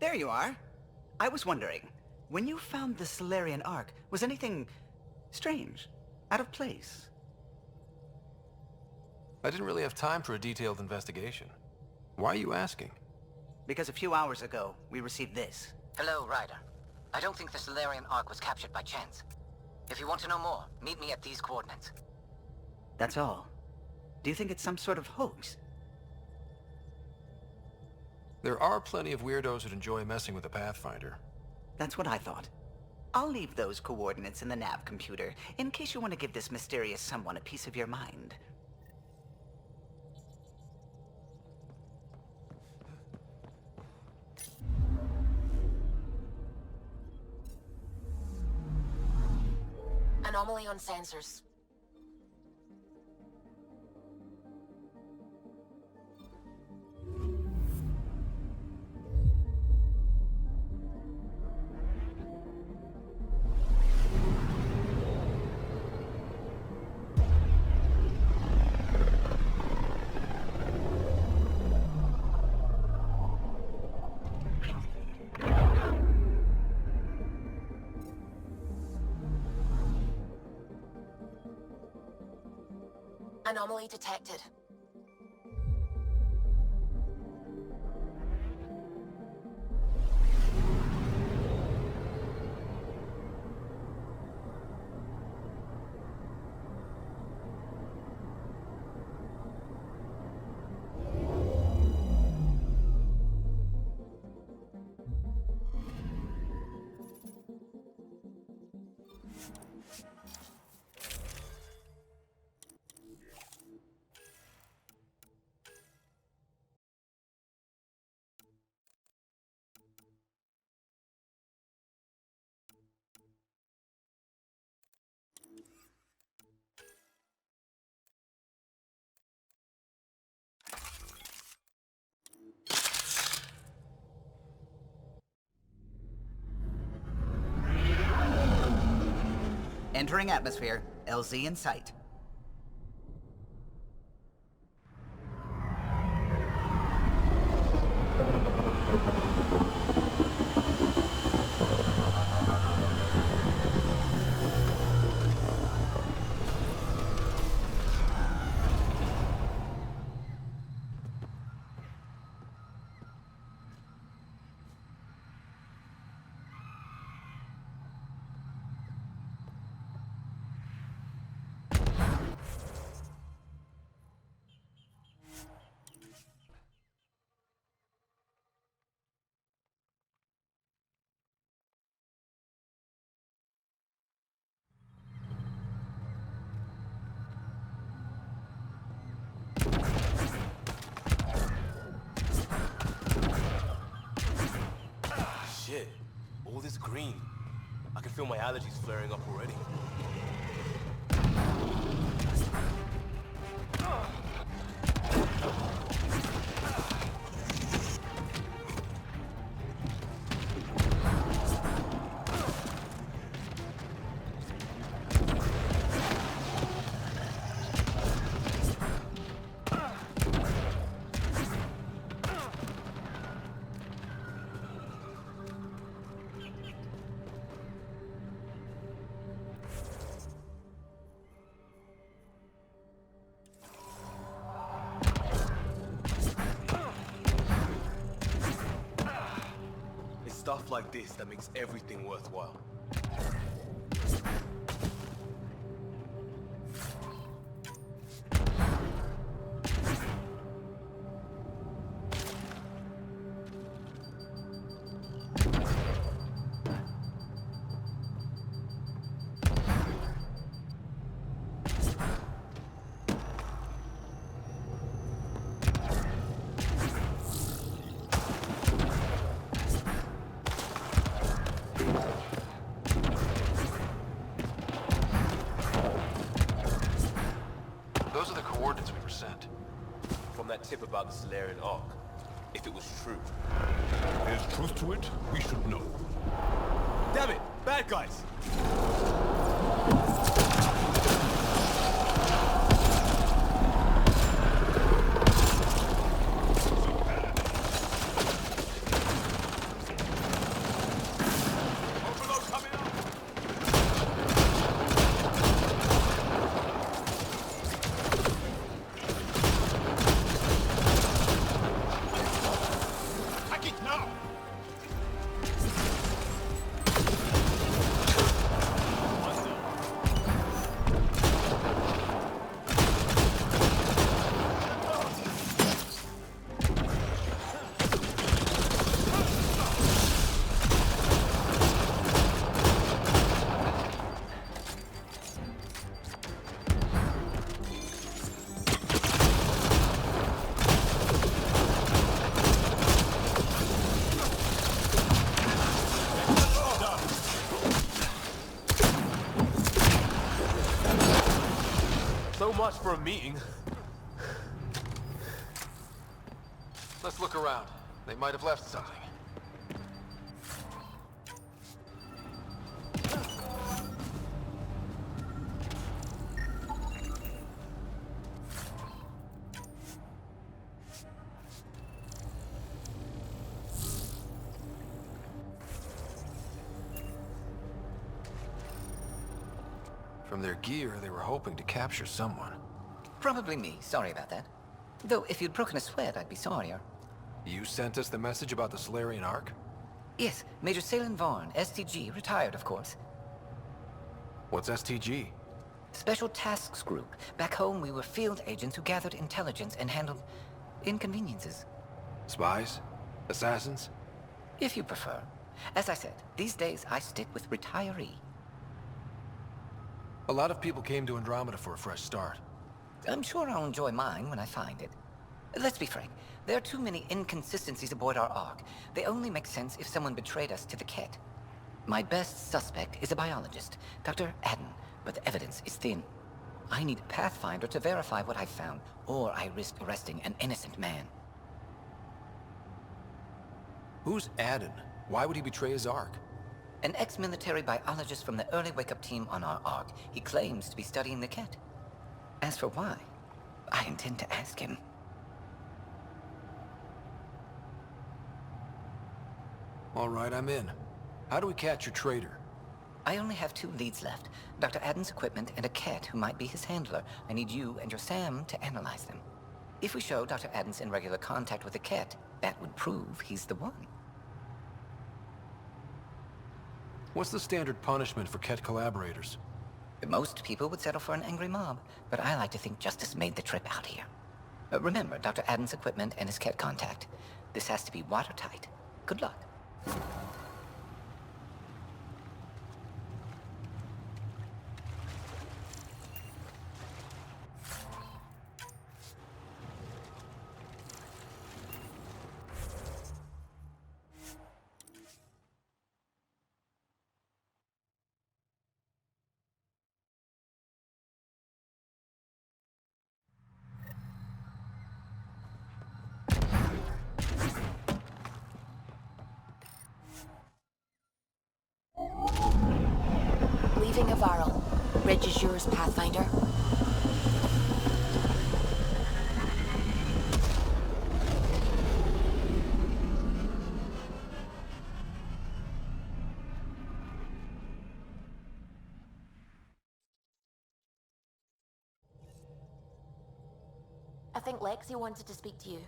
There you are. I was wondering, when you found the Solarian Ark, was anything strange? Out of place? I didn't really have time for a detailed investigation. Why are you asking? Because a few hours ago, we received this. Hello, Ryder. I don't think the Solarian Ark was captured by chance. If you want to know more, meet me at these coordinates. That's all. Do you think it's some sort of hoax? There are plenty of weirdos that enjoy messing with the Pathfinder. That's what I thought. I'll leave those coordinates in the nav computer, in case you want to give this mysterious someone a piece of your mind. Anomaly on sensors. Anomaly detected. Entering atmosphere. LZ in sight. Shit, all this green. I can feel my allergies flaring up already. Stuff like this that makes everything worthwhile. Those are the coordinates we were sent. From that tip about the Solarian Ark. If it was true. There's truth to it, we should know. Damn it! Bad guys! so much for a meeting. Let's look around. They might have left something. From their gear, they were hoping to capture someone. Probably me. Sorry about that. Though, if you'd broken a sweat, I'd be sorrier. You sent us the message about the Solarian Ark? Yes, Major Salen Vaughn, STG, retired, of course. What's STG? Special Tasks Group. Back home, we were field agents who gathered intelligence and handled inconveniences. Spies? Assassins? If you prefer. As I said, these days I stick with retiree. A lot of people came to Andromeda for a fresh start. I'm sure I'll enjoy mine when I find it. Let's be frank. There are too many inconsistencies aboard our Ark. They only make sense if someone betrayed us to the Ket. My best suspect is a biologist, Dr. Adden, but the evidence is thin. I need a Pathfinder to verify what I've found, or I risk arresting an innocent man. Who's Adden? Why would he betray his Ark? An ex-military biologist from the early wake-up team on our Ark. He claims to be studying the Ket. As for why, I intend to ask him. All right, I'm in. How do we catch your traitor? I only have 2 leads left. Dr. Adden's equipment and a Ket who might be his handler. I need you and your Sam to analyze them. If we show Dr. Adden's in regular contact with the Ket, that would prove he's the one. What's the standard punishment for Ket collaborators? Most people would settle for an angry mob, but I like to think justice made the trip out here. Remember Dr. Adden's equipment and his Ket contact. This has to be watertight. Good luck. Leaving Avarl. Bridge is yours, Pathfinder. I think Lexi wanted to speak to you.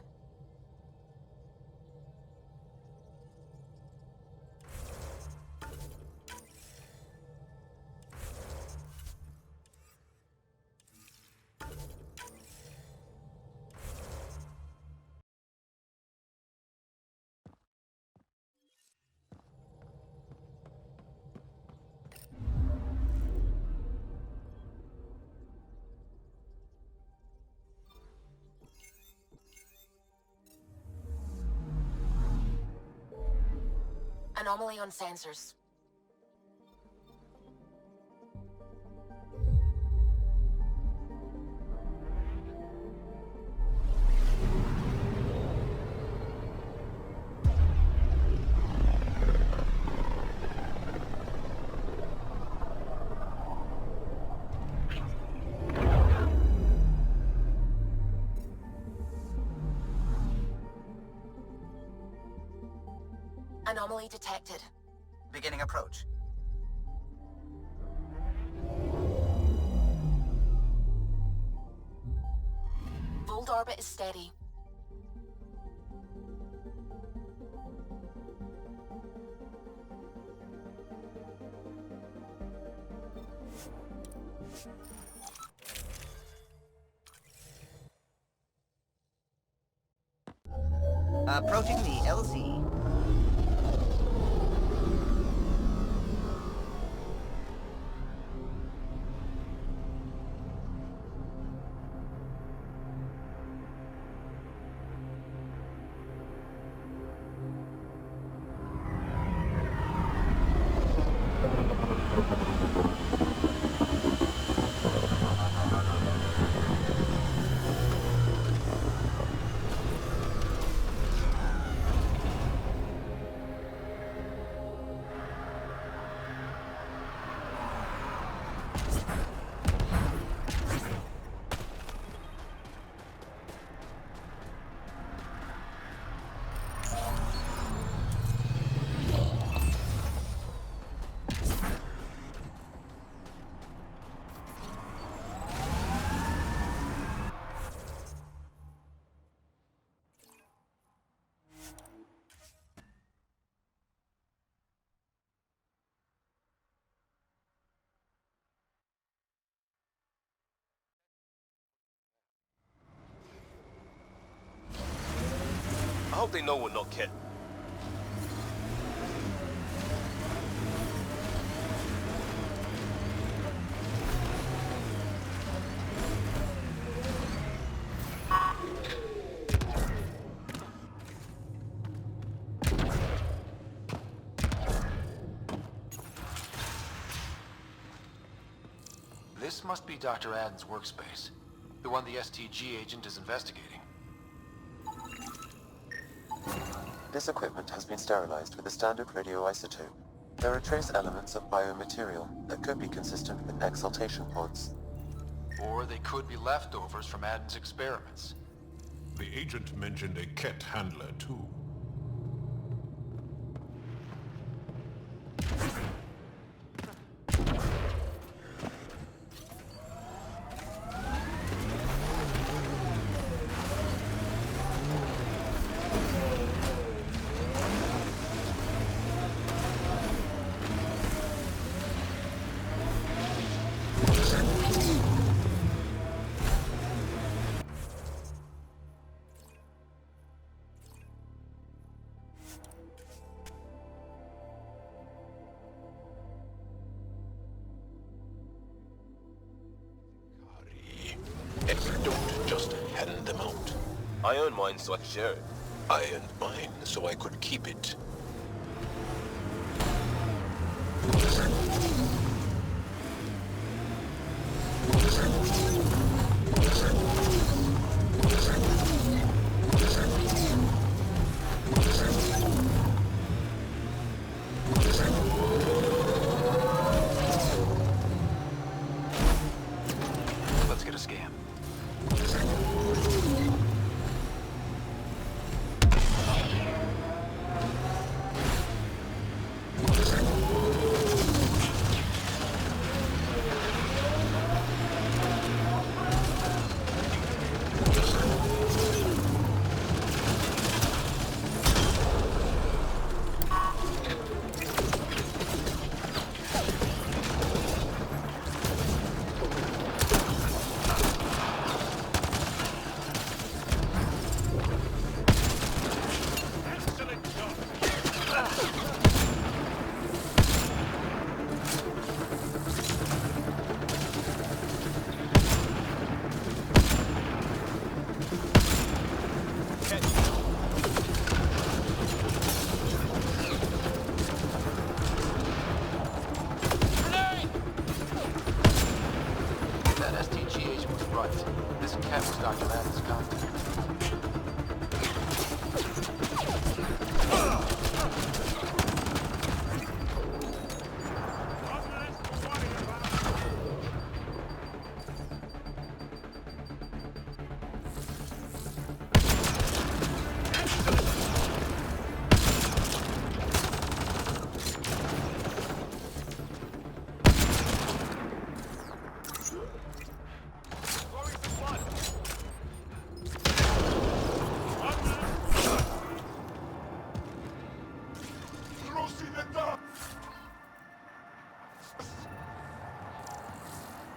Anomaly on sensors. Anomaly detected. Beginning approach. Volt orbit is steady. Approaching the LZ. hope they know we're not Ket. This must be Dr. Aden's workspace. The one the STG agent is investigating. This equipment has been sterilized with a standard radioisotope. There are trace elements of biomaterial that could be consistent with exaltation pods. Or they could be leftovers from Aden's experiments. The agent mentioned a Ket handler, too. Don't just hand them out. I earned mine so I can share it. I earned mine so I could keep it. Let's get a scan. That STG agent was right. This cat was Dr. Aden's contact.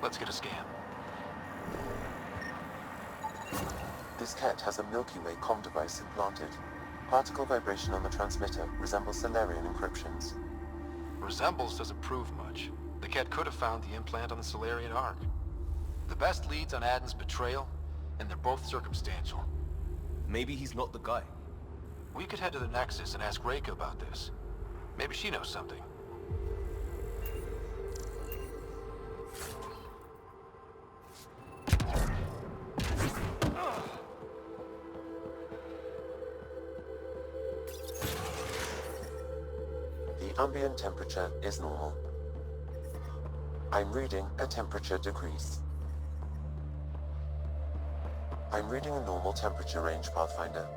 Let's get a scan. This Ket has a Milky Way comm device implanted. Particle vibration on the transmitter resembles Solarian encryptions. Resembles doesn't prove much. The Ket could have found the implant on the Solarian Ark. The best leads on Aden's betrayal, and they're both circumstantial. Maybe he's not the guy. We could head to the Nexus and ask Reika about this. Maybe she knows something. The ambient temperature is normal. I'm reading a temperature decrease. I'm reading a normal temperature range, Pathfinder.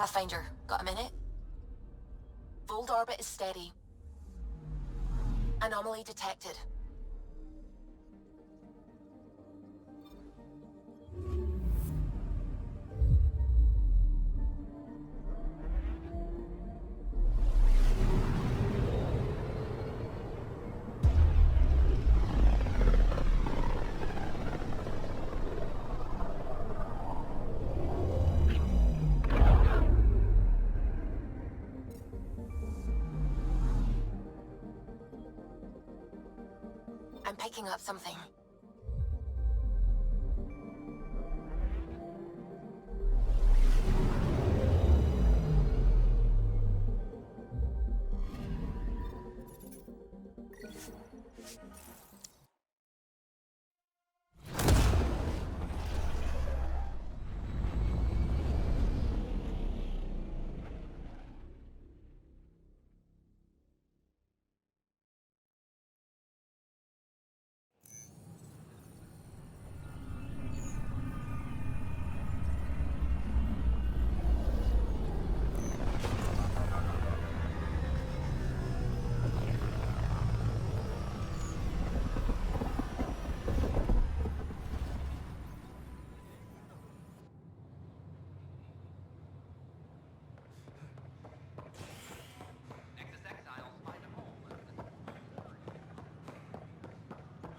Pathfinder, got a minute? Vold orbit is steady. Anomaly detected. I'm picking up something.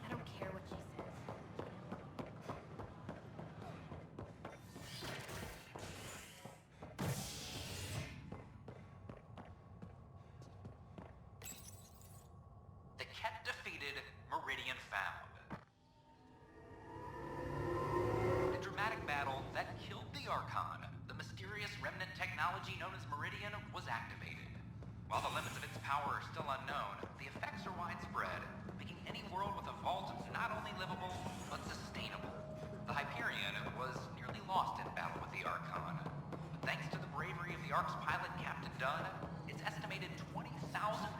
I don't care what she says. The Ket defeated, Meridian found. A dramatic battle that killed the Archon, the mysterious remnant technology known as Meridian, was activated. While the limits of its power are still unknown, the effects are widespread, making any world with a vault not only livable, but sustainable. The Hyperion was nearly lost in battle with the Archon. But thanks to the bravery of the Ark's pilot, Captain Dunn, its estimated 20,000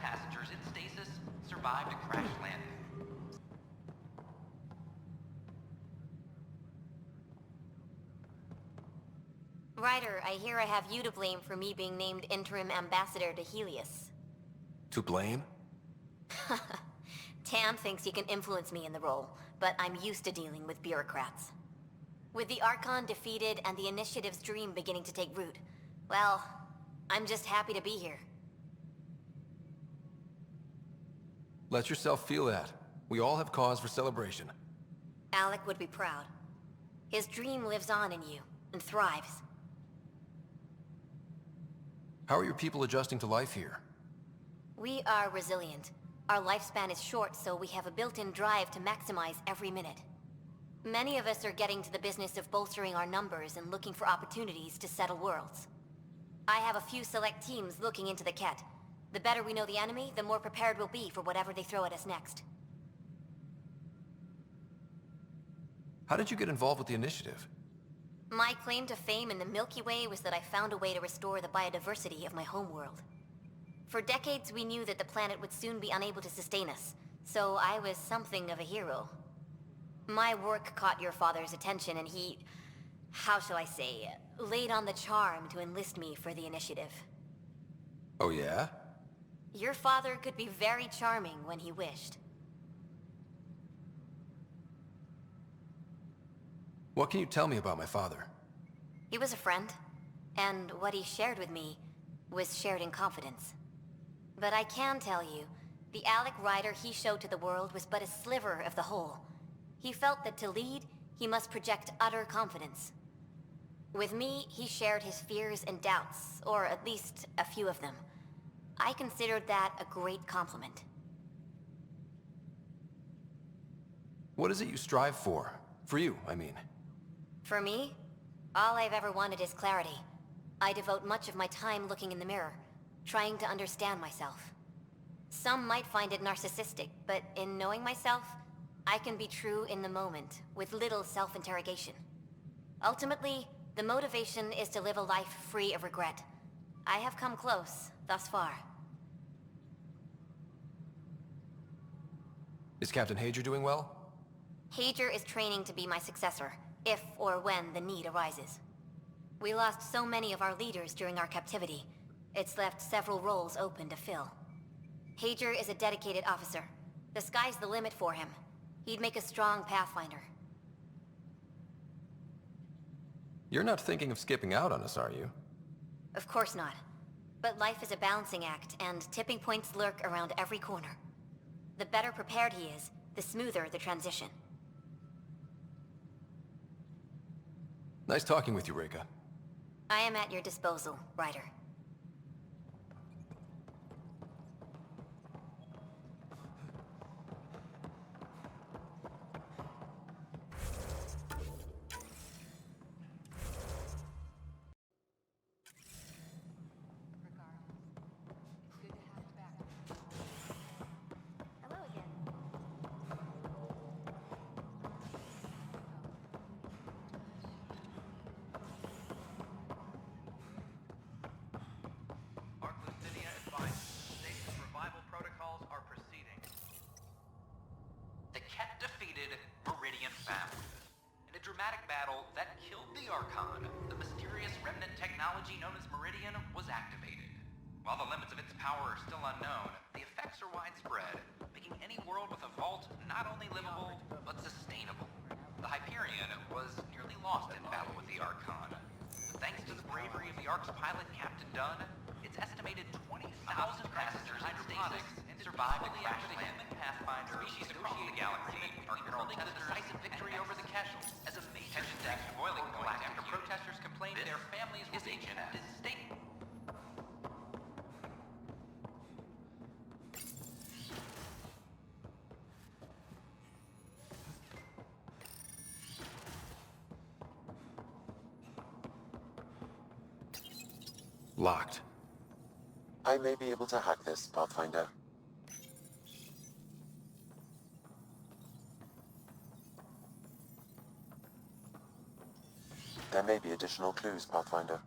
passengers in stasis survived a crash landing. Ryder, I hear I have you to blame for me being named interim ambassador to Helios. To blame? Tam thinks he can influence me in the role, but I'm used to dealing with bureaucrats. With the Archon defeated and the Initiative's dream beginning to take root, well, I'm just happy to be here. Let yourself feel that. We all have cause for celebration. Alec would be proud. His dream lives on in you, and thrives. How are your people adjusting to life here? We are resilient. Our lifespan is short, so we have a built-in drive to maximize every minute. Many of us are getting to the business of bolstering our numbers and looking for opportunities to settle worlds. I have a few select teams looking into the Ket. The better we know the enemy, the more prepared we'll be for whatever they throw at us next. How did you get involved with the Initiative? My claim to fame in the Milky Way was that I found a way to restore the biodiversity of my homeworld. For decades, we knew that the planet would soon be unable to sustain us, so I was something of a hero. My work caught your father's attention and he, how shall I say, laid on the charm to enlist me for the Initiative. Oh yeah? Your father could be very charming when he wished. What can you tell me about my father? He was a friend, and what he shared with me was shared in confidence. But I can tell you, the Alec Ryder he showed to the world was but a sliver of the whole. He felt that to lead, he must project utter confidence. With me, he shared his fears and doubts, or at least a few of them. I considered that a great compliment. What is it you strive for? For you, I mean. For me, all I've ever wanted is clarity. I devote much of my time looking in the mirror, trying to understand myself. Some might find it narcissistic, but in knowing myself, I can be true in the moment, with little self-interrogation. Ultimately, the motivation is to live a life free of regret. I have come close, thus far. Is Captain Hager doing well? Hager is training to be my successor, if or when the need arises. We lost so many of our leaders during our captivity. It's left several roles open to fill. Hager is a dedicated officer. The sky's the limit for him. He'd make a strong Pathfinder. You're not thinking of skipping out on us, are you? Of course not. But life is a balancing act, and tipping points lurk around every corner. The better prepared he is, the smoother the transition. Nice talking with you, Reka. I am at your disposal, Ryder. Battle that killed the Archon, the mysterious remnant technology known as Meridian was activated. While the limits of its power are still unknown, the effects are widespread, making any world with a vault not only livable, but sustainable. The Hyperion was nearly lost in battle with the Archon. But thanks to the bravery of the Ark's pilot, Captain Dunn, its estimated 20,000 passengers and hydroponics survived the crash landing. Pathfinder species across the galaxy are heralding a decisive victory over the Keshal as a major step to boiling point after protesters complained their families were being kept as state. Locked. I may be able to hack this, Pathfinder. There may be additional clues, Pathfinder.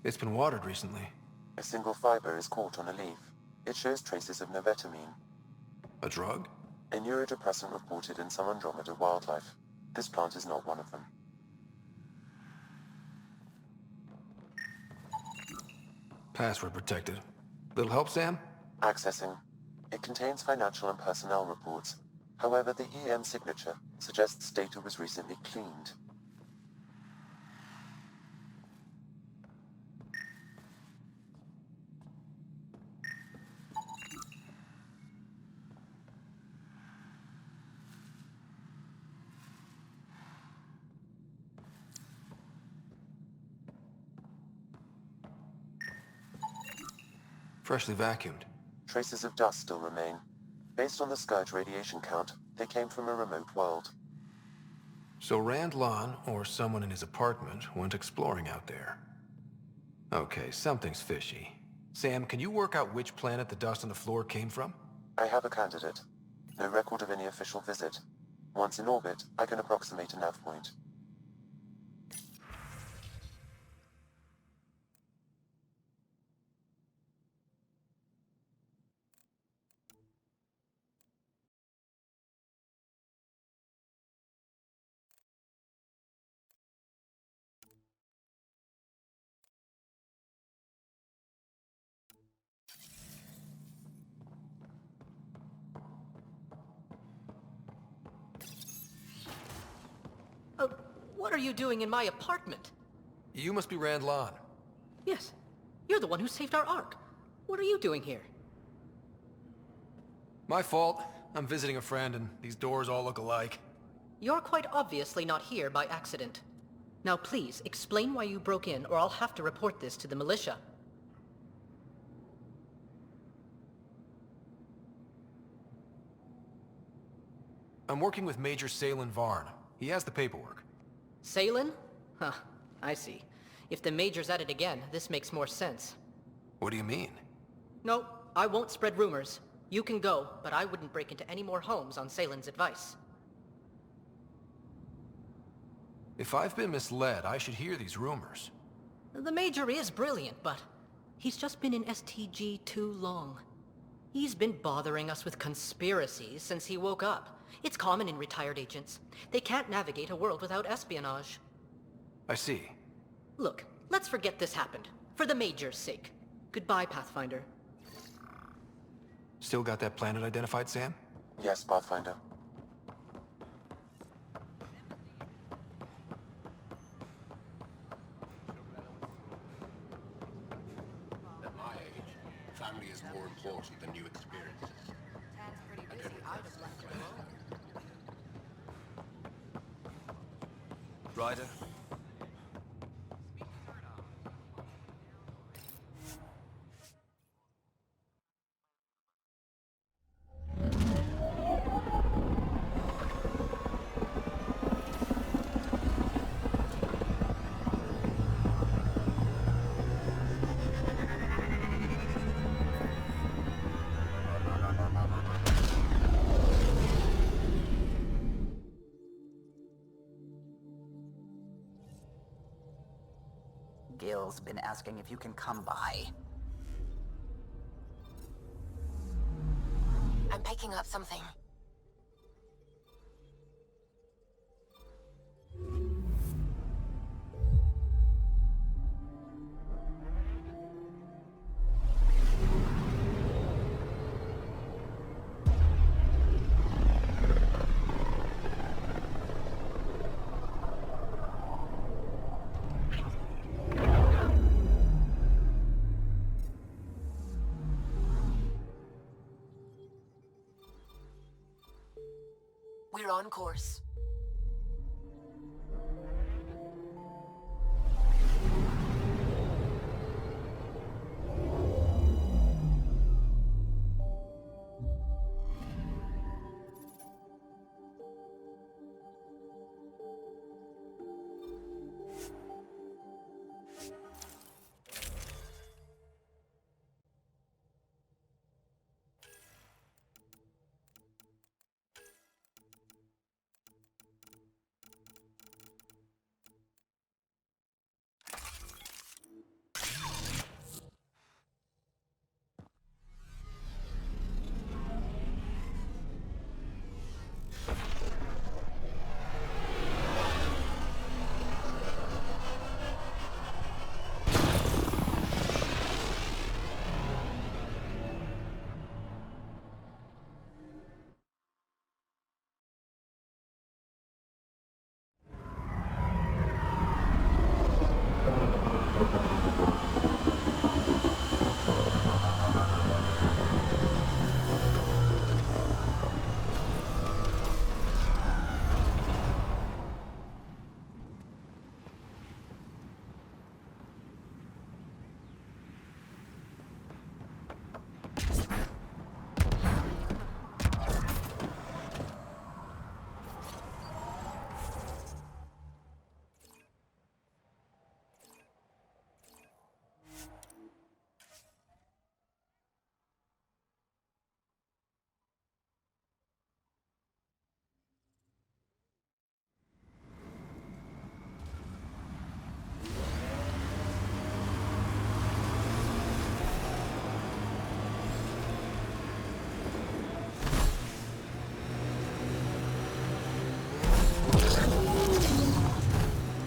It's been watered recently. A single fiber is caught on a leaf. It shows traces of novetamine, A drug? a neurodepressant reported in some Andromeda wildlife. This plant is not one of them. Password protected. Little help, Sam? Accessing. It contains financial and personnel reports. However, the EM signature suggests data was recently cleaned. Freshly vacuumed. Traces of dust still remain. Based on the Scourge radiation count, they came from a remote world. So Rand Lon, or someone in his apartment, went exploring out there. Okay, something's fishy. Sam, can you work out which planet the dust on the floor came from? I have a candidate. No record of any official visit. Once in orbit, I can approximate a nav point. What are you doing in my apartment? You must be Rand Lon. Yes. You're the one who saved our Ark. What are you doing here? My fault. I'm visiting a friend, and these doors all look alike. You're quite obviously not here by accident. Now please, explain why you broke in, or I'll have to report this to the militia. I'm working with Major Salen Varn. He has the paperwork. Salen? Huh, I see. If the Major's at it again, this makes more sense. What do you mean? No, I won't spread rumors. You can go, but I wouldn't break into any more homes on Salen's advice. If I've been misled, I should hear these rumors. The Major is brilliant, but he's just been in STG too long. He's been bothering us with conspiracies since he woke up. It's common in retired agents. They can't navigate a world without espionage. I see. Look, let's forget this happened. For the Major's sake. Goodbye, Pathfinder. Still got that planet identified, Sam? Yes, Pathfinder. At my age, family is more important than new experiences. Ryder? Gil's been asking if you can come by. I'm picking up something. We're on course.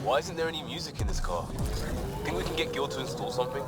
Why isn't there any music in this car? Think we can get Gil to install something?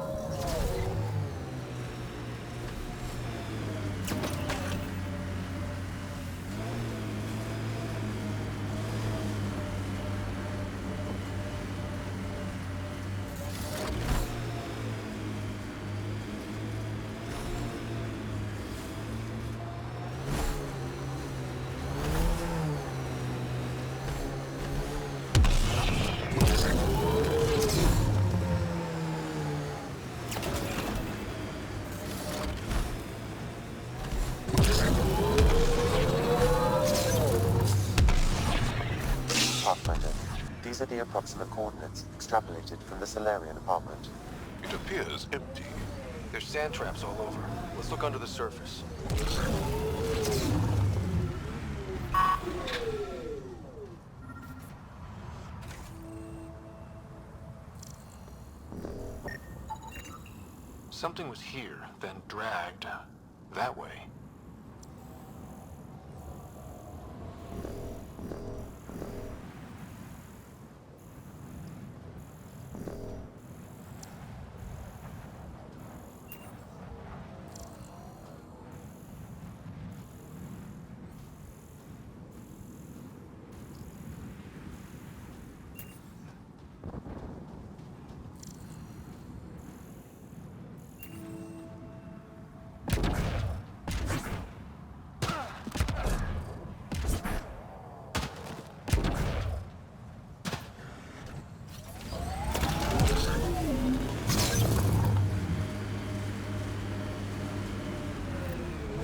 Pathfinder, these are the approximate coordinates extrapolated from the Solarian apartment. It appears empty. There's sand traps all over. Let's look under the surface. Something was here, then dragged, that way.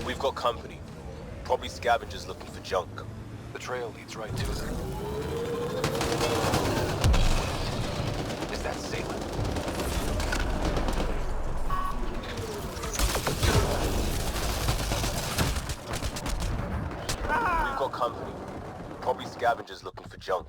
We've got company. Probably scavengers looking for junk. The trail leads right to them. Is that Salem? We've got company. Probably scavengers looking for junk.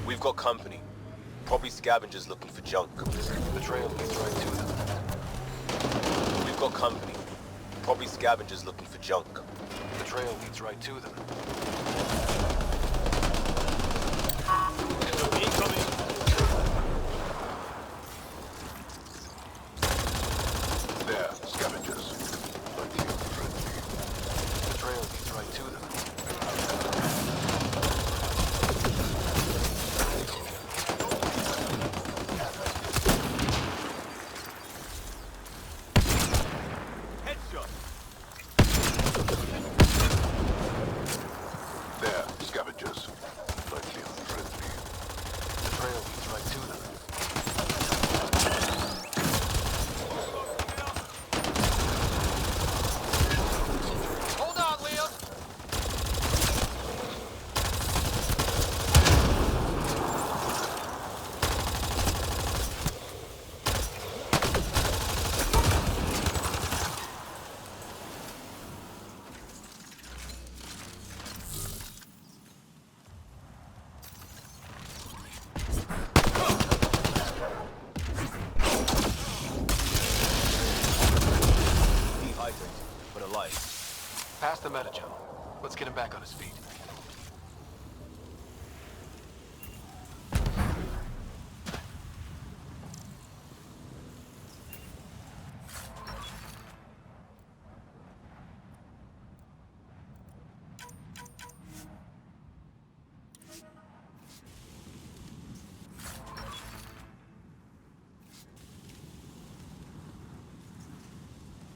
We've got company. Probably scavengers looking for junk. The trail leads right to them. We've got company. Probably scavengers looking for junk. The trail leads right to them. There, scavengers. Like you, friendly. The trail leads right to them. There, scavengers. Like you, friendly. The trail leads right to them. Hold on, Leon! Dehydrated, but alive. Pass the metagel. Let's get him back on his feet.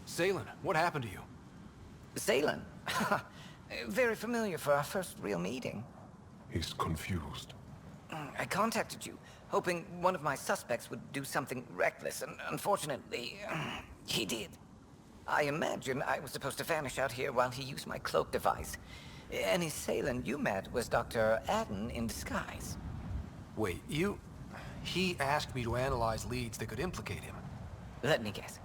Salem, what happened to you? Salem. Very familiar for our first real meeting. He's confused. I contacted you, hoping one of my suspects would do something reckless, and unfortunately, he did. I imagine I was supposed to vanish out here while he used my cloak device. Any Salem you met was Dr. Adden in disguise. Wait, He asked me to analyze leads that could implicate him. Let me guess.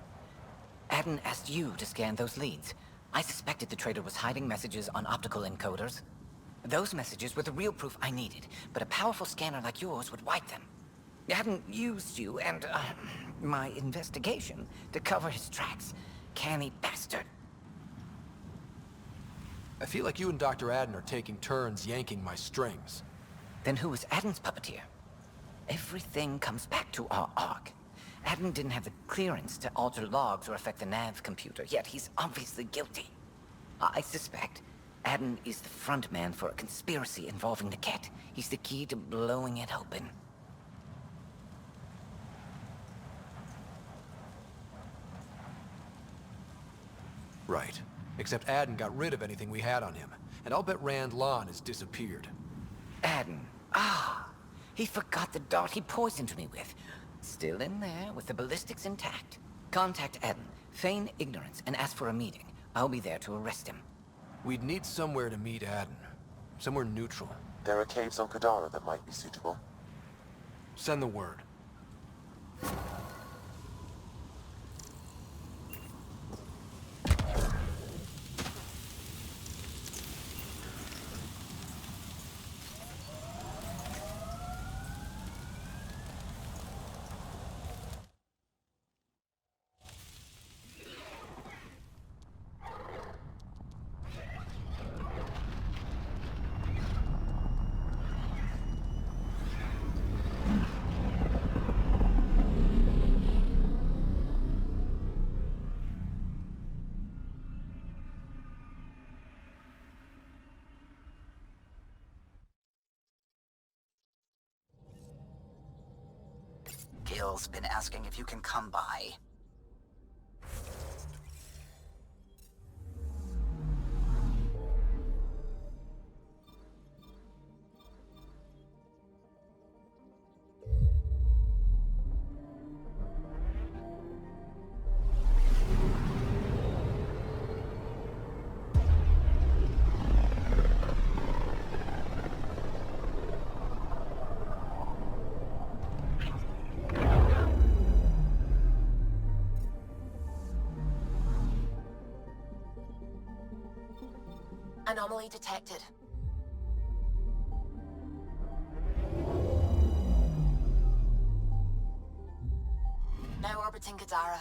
Adden asked you to scan those leads. I suspected the traitor was hiding messages on optical encoders. Those messages were the real proof I needed, but a powerful scanner like yours would wipe them. Adden used you and my investigation to cover his tracks. Canny bastard. I feel like you and Dr. Adden are taking turns yanking my strings. Then who was Adden's puppeteer? Everything comes back to our Ark. Adden didn't have the clearance to alter logs or affect the nav computer, yet he's obviously guilty. I suspect Adden is the front man for a conspiracy involving the Ket. He's the key to blowing it open. Right. Except Aden got rid of anything we had on him. And I'll bet Rand Lon has disappeared. Aden. Ah, he forgot the dart he poisoned me with. Still in there, with the ballistics intact. Contact Aden, feign ignorance, and ask for a meeting. I'll be there to arrest him. We'd need somewhere to meet Aden. Somewhere neutral. There are caves on Kadara that might be suitable. Send the word. Gil's been asking if you can come by. Anomaly detected. Now orbiting Kadara.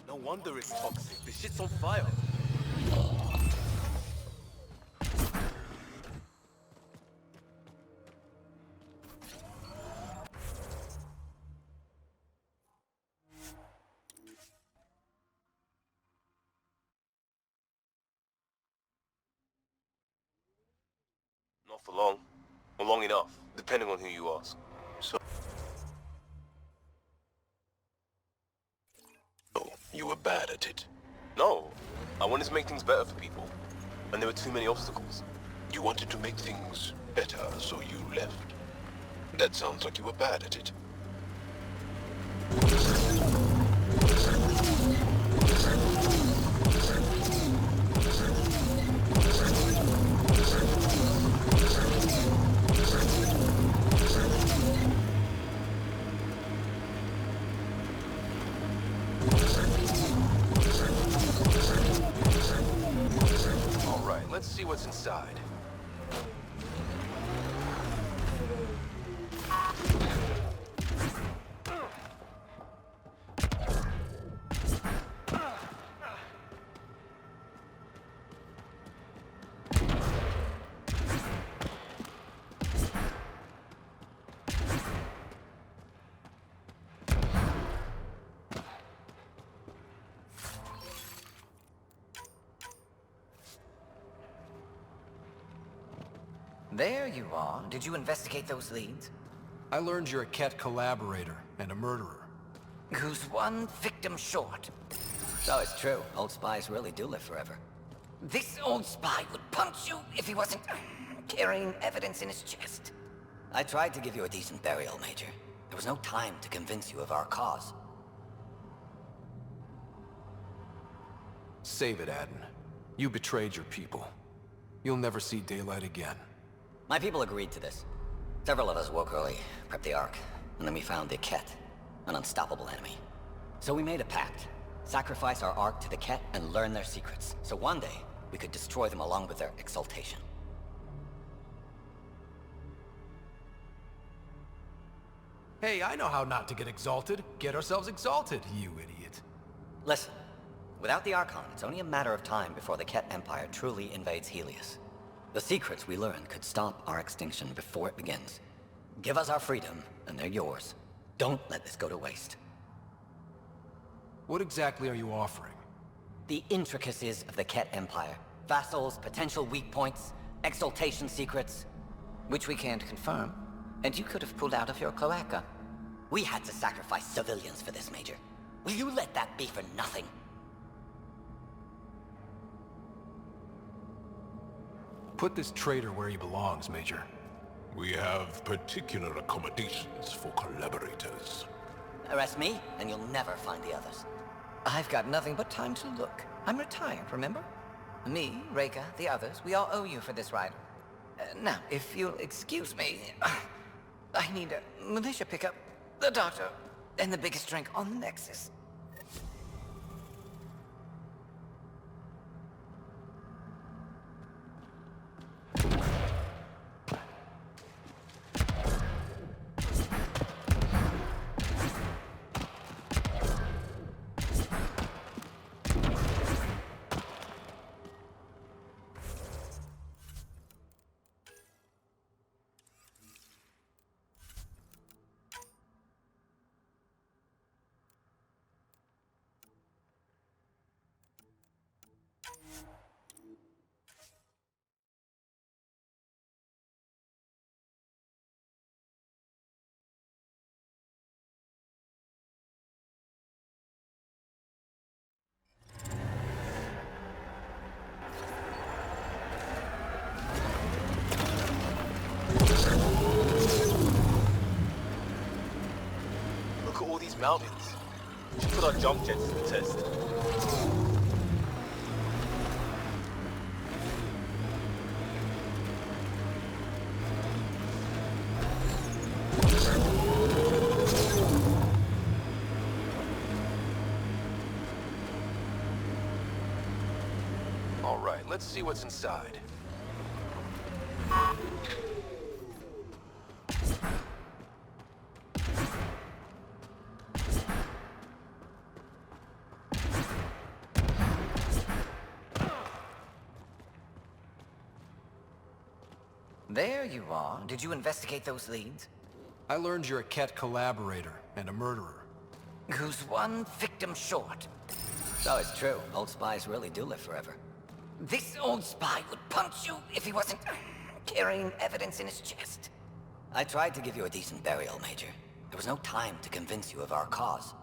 No wonder it's toxic. This shit's on fire. Not for long. Or long enough, depending on who you ask. You were bad at it. No, I wanted to make things better for people. And there were too many obstacles. You wanted to make things better, so you left. That sounds like you were bad at it. Let's see what's inside. There you are. Did you investigate those leads? I learned you're a Ket collaborator and a murderer. Who's one victim short? So it's true. Old spies really do live forever. This old spy would punch you if he wasn't carrying evidence in his chest. I tried to give you a decent burial, Major. There was no time to convince you of our cause. Save it, Aden. You betrayed your people. You'll never see daylight again. My people agreed to this. Several of us woke early, prepped the Ark, and then we found the Ket, an unstoppable enemy. So we made a pact. Sacrifice our Ark to the Ket and learn their secrets, so one day we could destroy them along with their exaltation. Hey, I know how not to get exalted. Get ourselves exalted, you idiot. Listen, without the Archon, it's only a matter of time before the Ket Empire truly invades Helios. The secrets we learn could stop our extinction before it begins. Give us our freedom, and they're yours. Don't let this go to waste. What exactly are you offering? The intricacies of the Ket Empire. Vassals, potential weak points, exaltation secrets. Which we can't confirm. And you could have pulled out of your cloaca. We had to sacrifice civilians for this, Major. Will you let that be for nothing? Put this traitor where he belongs, Major. We have particular accommodations for collaborators. Arrest me, and you'll never find the others. I've got nothing but time to look. I'm retired, remember? Me, Reika, the others, we all owe you for this ride. Now, if you'll excuse me, I need a militia pickup, the doctor, and the biggest drink on the Nexus. Look at all these mountains. We should put our jump jets to the test. All right, let's see what's inside. There you are. Did you investigate those leads? I learned you're a Ket collaborator and a murderer. Who's one victim short. So it's true. Old spies really do live forever. This old spy would punch you if he wasn't carrying evidence in his chest. I tried to give you a decent burial, Major. There was no time to convince you of our cause.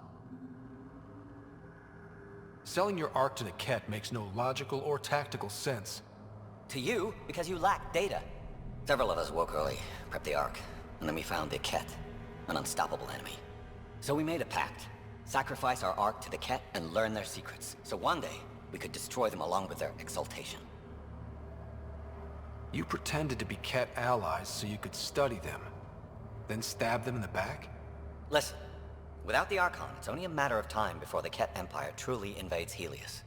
Selling your Ark to the Ket makes no logical or tactical sense. To you, because you lack data. Several of us woke early, prepped the Ark, and then we found the Ket, an unstoppable enemy. So we made a pact. Sacrifice our Ark to the Ket and learn their secrets, so one day we could destroy them along with their exaltation. You pretended to be Ket allies so you could study them, then stab them in the back? Listen, without the Archon, it's only a matter of time before the Ket Empire truly invades Helios.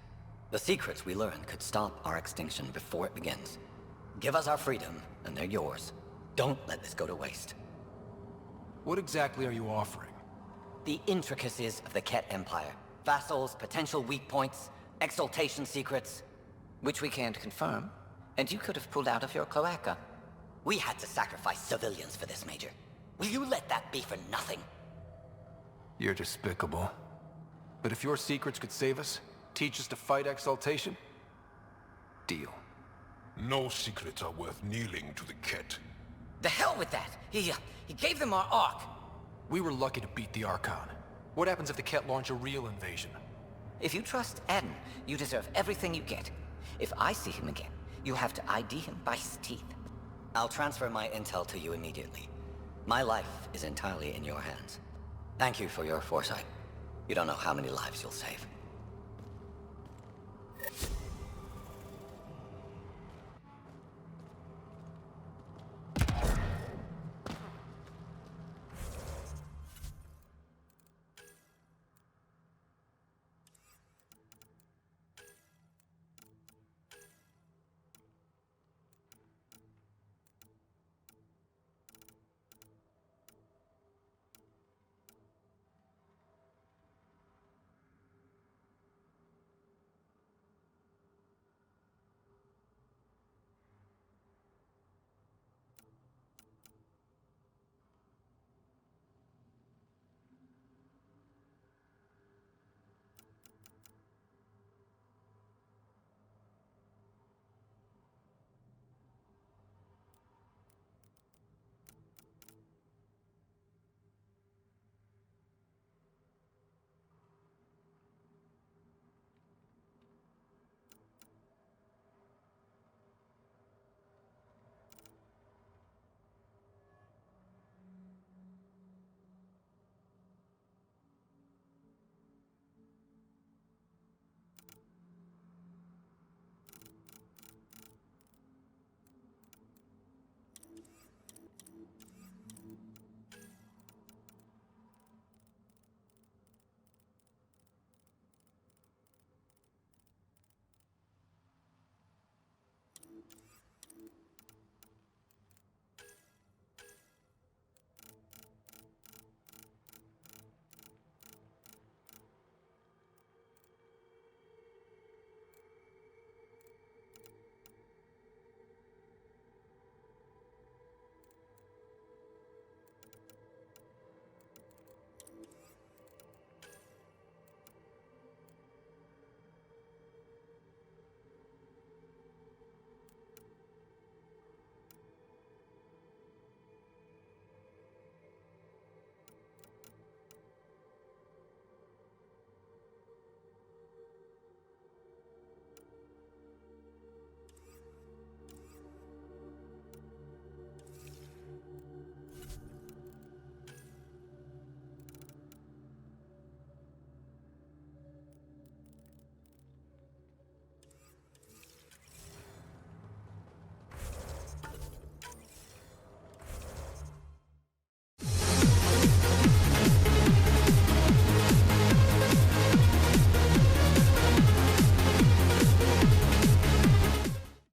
The secrets we learn could stop our extinction before it begins. Give us our freedom, and they're yours. Don't let this go to waste. What exactly are you offering? The intricacies of the Ket Empire. Vassals, potential weak points, exaltation secrets. Which we can't confirm. And you could have pulled out of your cloaca. We had to sacrifice civilians for this, Major. Will you let that be for nothing? You're despicable. But if your secrets could save us, teach us to fight exaltation, deal. No secrets are worth kneeling to the Ket. The hell with that! He gave them our Ark. We were lucky to beat the Archon. What happens if the Ket launch a real invasion? If you trust Aden, you deserve everything you get. If I see him again, you'll have to ID him by his teeth. I'll transfer my intel to you immediately. My life is entirely in your hands. Thank you for your foresight. You don't know how many lives you'll save.